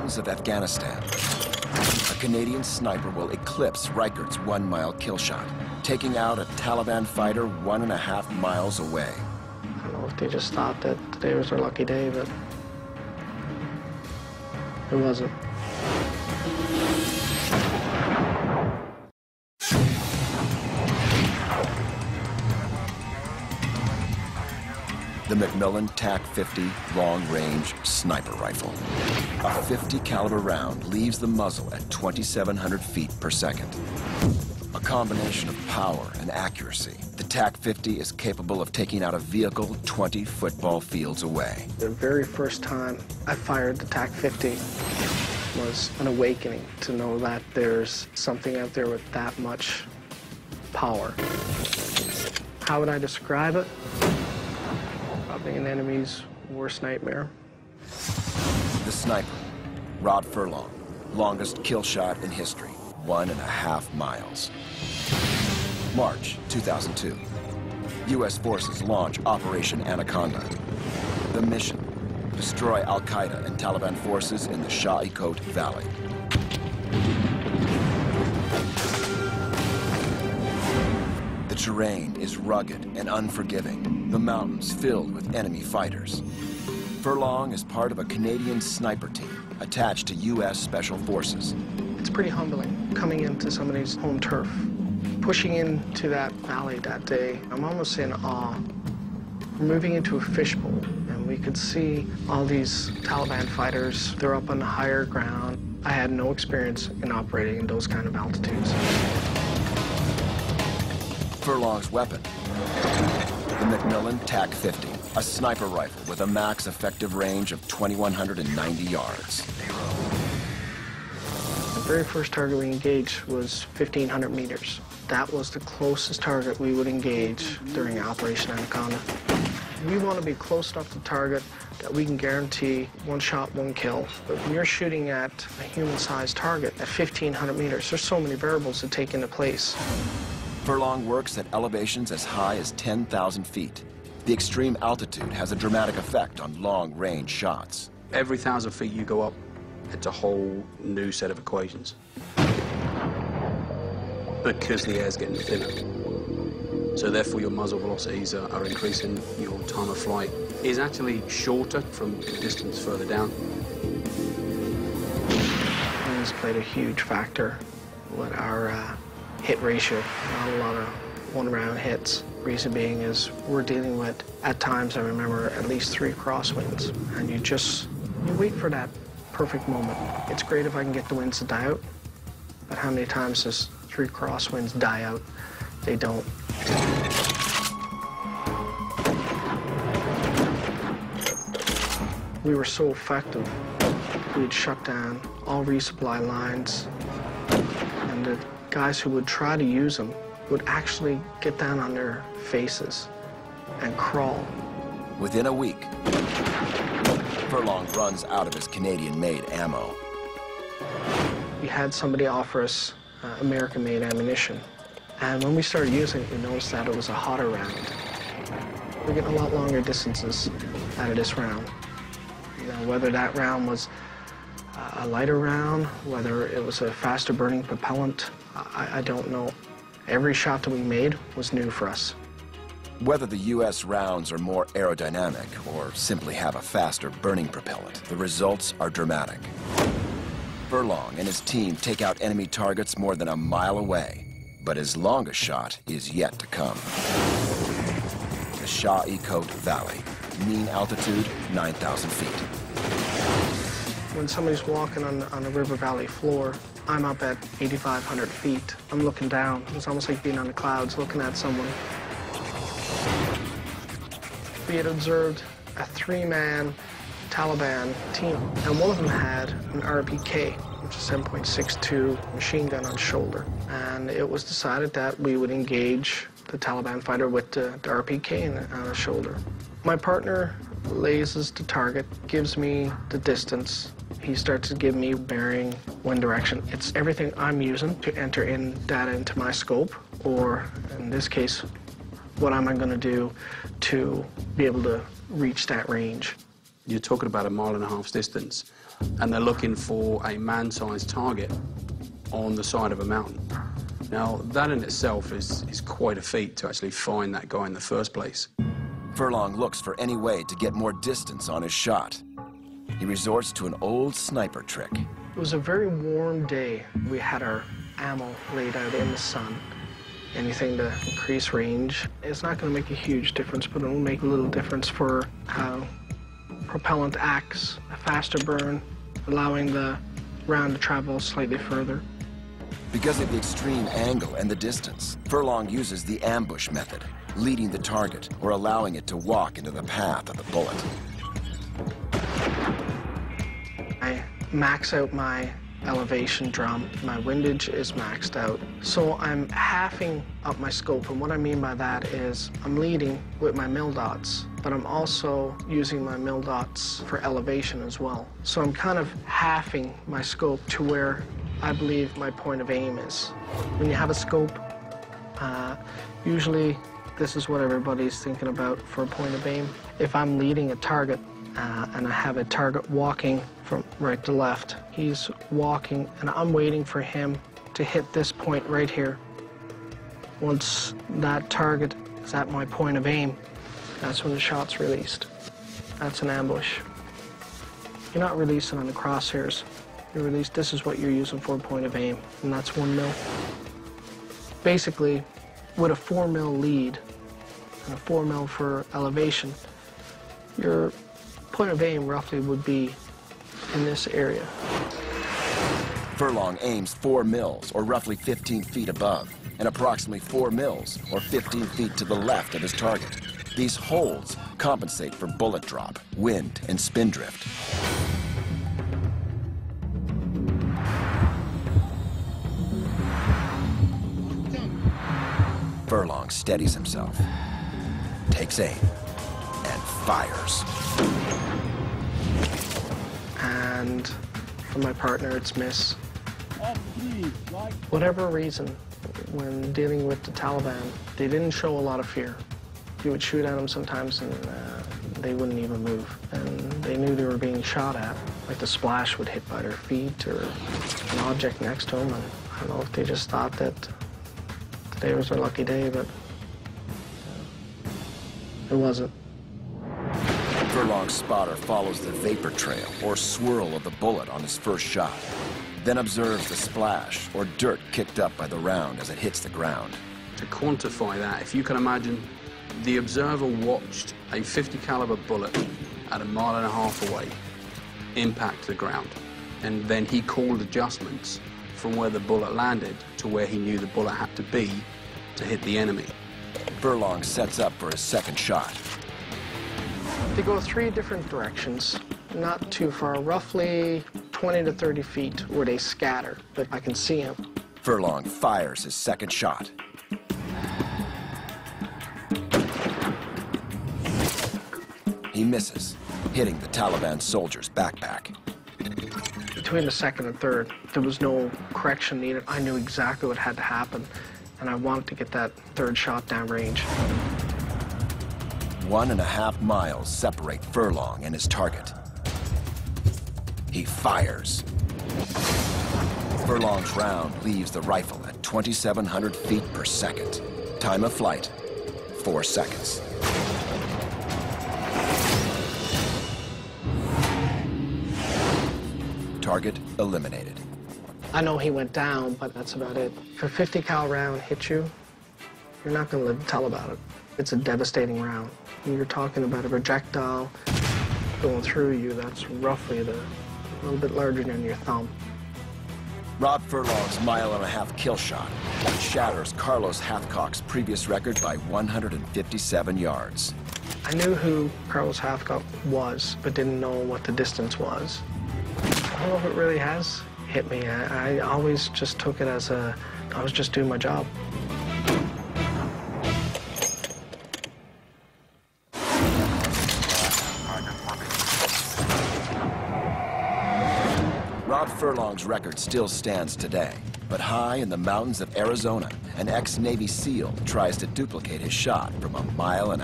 mountains of Afghanistan, a Canadian sniper will eclipse Reichert's 1-mile kill shot, taking out a Taliban fighter 1.5 miles away. I don't know if they just thought that today was their lucky day, but it wasn't. The McMillan TAC-50 long-range sniper rifle. A 50 caliber round leaves the muzzle at 2,700 feet per second. A combination of power and accuracy, the TAC-50 is capable of taking out a vehicle 20 football fields away. The very first time I fired the TAC-50 was an awakening to know that there's something out there with that much power. How would I describe it? Probably an enemy's worst nightmare. The sniper, Rod Furlong, longest kill shot in history, 1.5 miles. March 2002. U.S. forces launch Operation Anaconda. The mission, destroy Al-Qaeda and Taliban forces in the Shah-e-Kot Valley. The terrain is rugged and unforgiving, the mountains filled with enemy fighters. Furlong is part of a Canadian sniper team attached to U.S. Special Forces. It's pretty humbling coming into somebody's home turf. Pushing into that valley that day, I'm almost in awe. We're moving into a fishbowl, and we could see all these Taliban fighters. They're up on the higher ground. I had no experience in operating in those kind of altitudes. Furlong's weapon, the McMillan TAC-50, a sniper rifle with a max effective range of 2,190 yards. The very first target we engaged was 1,500 meters. That was the closest target we would engage during Operation Anaconda. We want to be close enough to the target that we can guarantee one shot, one kill. But when you're shooting at a human-sized target at 1,500 meters, there's so many variables to take into place. Furlong works at elevations as high as 10,000 feet. The extreme altitude has a dramatic effect on long-range shots. Every 1,000 feet you go up, it's a whole new set of equations. Because the air's getting thinner. So therefore your muzzle velocities are increasing, your time of flight is actually shorter from the distance further down. This played a huge factor with our hit ratio. Not a lot of one-round hits. Reason being is we're dealing with, at times I remember, at least 3 crosswinds. And you wait for that perfect moment. It's great if I can get the winds to die out, but how many times does 3 crosswinds die out? They don't. We were so effective. We'd shut down all resupply lines, and the guys who would try to use them would actually get down on their faces and crawl. Within a week, Furlong runs out of his Canadian-made ammo. We had somebody offer us American-made ammunition, and when we started using it, we noticed that it was a hotter round. We're getting a lot longer distances out of this round. You know, whether that round was a lighter round, whether it was a faster burning propellant, I don't know. Every shot that we made was new for us. Whether the U.S. rounds are more aerodynamic or simply have a faster burning propellant, the results are dramatic. Furlong and his team take out enemy targets more than a mile away, but his longest shot is yet to come. The Shah-e-Kot Valley, mean altitude 9,000 feet. When somebody's walking on the river valley floor, I'm up at 8,500 feet. I'm looking down. It's almost like being on the clouds, looking at someone. We had observed a 3-man Taliban team, and one of them had an RPK, which is 7.62 machine gun on shoulder. And it was decided that we would engage the Taliban fighter with the RPK on his shoulder. My partner lays the target, gives me the distance. He starts to give me bearing, wind direction. It's everything I'm using to enter in data into my scope, or in this case, what am I going to do to be able to reach that range. You're talking about a 1.5 miles distance, and they're looking for a man-sized target on the side of a mountain. Now, that in itself is quite a feat to actually find that guy in the first place. Furlong looks for any way to get more distance on his shot. He resorts to an old sniper trick. It was a very warm day. We had our ammo laid out in the sun. Anything to increase range. It's not going to make a huge difference, but it will make a little difference for how propellant acts, a faster burn, allowing the round to travel slightly further. Because of the extreme angle and the distance, Furlong uses the ambush method, leading the target or allowing it to walk into the path of the bullet. I max out my elevation drum. My windage is maxed out. So I'm halving up my scope, and what I mean by that is I'm leading with my mil dots, but I'm also using my mil dots for elevation as well. So I'm kind of halving my scope to where I believe my point of aim is. When you have a scope, usually this is what everybody's thinking about for a point of aim. If I'm leading a target and I have a target walking from right to left, he's walking and I'm waiting for him to hit this point right here. Once that target is at my point of aim, that's when the shot's released. That's an ambush. You're not releasing on the crosshairs. You release, this is what you're using for a point of aim, and that's 1 mil. Basically, with a 4 mil lead and a 4 mil for elevation, your point of aim roughly would be in this area. Furlong aims 4 mils, or roughly 15 feet above, and approximately 4 mils, or 15 feet to the left of his target. These holds compensate for bullet drop, wind, and spin drift. Furlong steadies himself, takes aim, and fires. And for my partner, it's miss. Whatever reason, when dealing with the Taliban, they didn't show a lot of fear. You would shoot at them sometimes and they wouldn't even move. And they knew they were being shot at. Like the splash would hit by their feet or an object next to them. And I don't know if they just thought that today was their lucky day, but it wasn't. Furlong's spotter follows the vapor trail or swirl of the bullet on his first shot, then observes the splash or dirt kicked up by the round as it hits the ground. To quantify that, if you can imagine, the observer watched a .50 caliber bullet at 1.5 miles away impact the ground, and then he called adjustments from where the bullet landed to where he knew the bullet had to be to hit the enemy. Furlong sets up for his second shot. They go 3 different directions, not too far, roughly 20 to 30 feet where they scatter, but I can see them. Furlong fires his second shot. He misses, hitting the Taliban soldier's backpack. Between the second and third, there was no correction needed. I knew exactly what had to happen, and I wanted to get that third shot downrange. 1.5 miles separate Furlong and his target. He fires. Furlong's round leaves the rifle at 2,700 feet per second. Time of flight, 4 seconds. Target eliminated. I know he went down, but that's about it. If a 50 cal round hits you, you're not going to tell about it. It's a devastating round. When you're talking about a projectile going through you, that's roughly a little bit larger than your thumb. Rob Furlong's 1.5 mile kill shot shatters Carlos Hathcock's previous record by 157 yards. I knew who Carlos Hathcock was, but didn't know what the distance was. I don't know if it really has hit me. I always just took it as I was just doing my job. Rob Furlong's record still stands today, but high in the mountains of Arizona, an ex-Navy SEAL tries to duplicate his shot from 1.5 miles